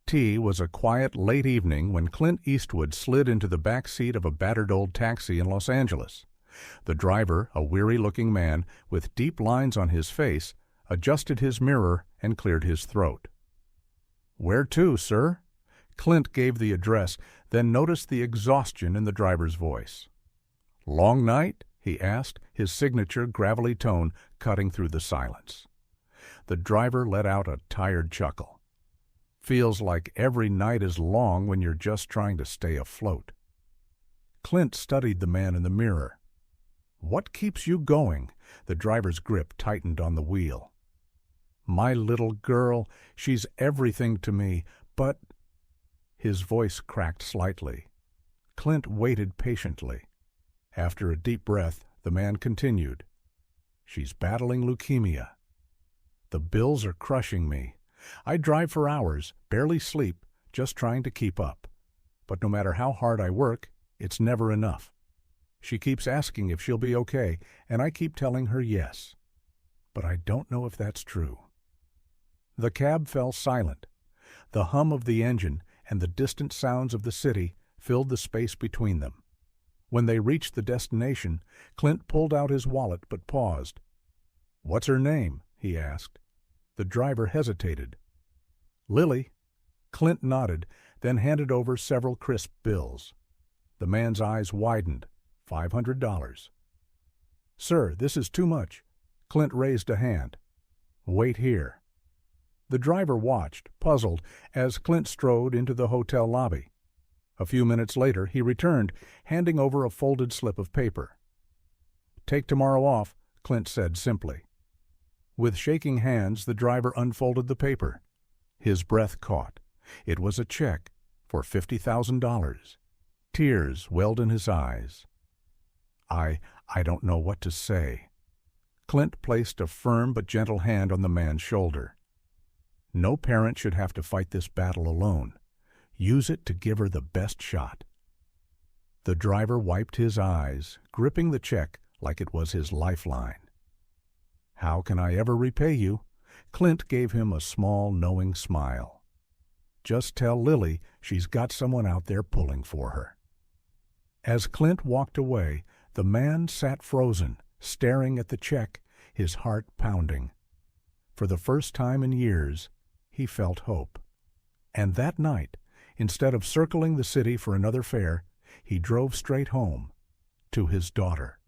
T was a quiet, late evening when Clint Eastwood slid into the back seat of a battered old taxi in Los Angeles. The driver, a weary-looking man with deep lines on his face, adjusted his mirror and cleared his throat. "Where to, sir?" Clint gave the address, then noticed the exhaustion in the driver's voice. "Long night?" he asked, his signature gravelly tone cutting through the silence. The driver let out a tired chuckle. "Feels like every night is long when you're just trying to stay afloat." Clint studied the man in the mirror. "What keeps you going?" The driver's grip tightened on the wheel. "My little girl, she's everything to me, but—" His voice cracked slightly. Clint waited patiently. After a deep breath, the man continued. "She's battling leukemia. The bills are crushing me. I drive for hours, barely sleep, just trying to keep up. But no matter how hard I work, it's never enough. She keeps asking if she'll be okay, and I keep telling her yes. But I don't know if that's true." The cab fell silent. The hum of the engine and the distant sounds of the city filled the space between them. When they reached the destination, Clint pulled out his wallet but paused. "What's her name?" he asked. The driver hesitated. "Lily." Clint nodded, then handed over several crisp bills. The man's eyes widened. $500. "Sir, this is too much." Clint raised a hand. "Wait here." The driver watched, puzzled, as Clint strode into the hotel lobby. A few minutes later, he returned, handing over a folded slip of paper. "Take tomorrow off," Clint said simply. With shaking hands, the driver unfolded the paper. His breath caught. It was a check for $50,000. Tears welled in his eyes. I don't know what to say." Clint placed a firm but gentle hand on the man's shoulder. "No parent should have to fight this battle alone. Use it to give her the best shot." The driver wiped his eyes, gripping the check like it was his lifeline. "How can I ever repay you?" Clint gave him a small, knowing smile. "Just tell Lily she's got someone out there pulling for her." As Clint walked away, the man sat frozen, staring at the check, his heart pounding. For the first time in years, he felt hope. And that night, instead of circling the city for another fare, he drove straight home to his daughter.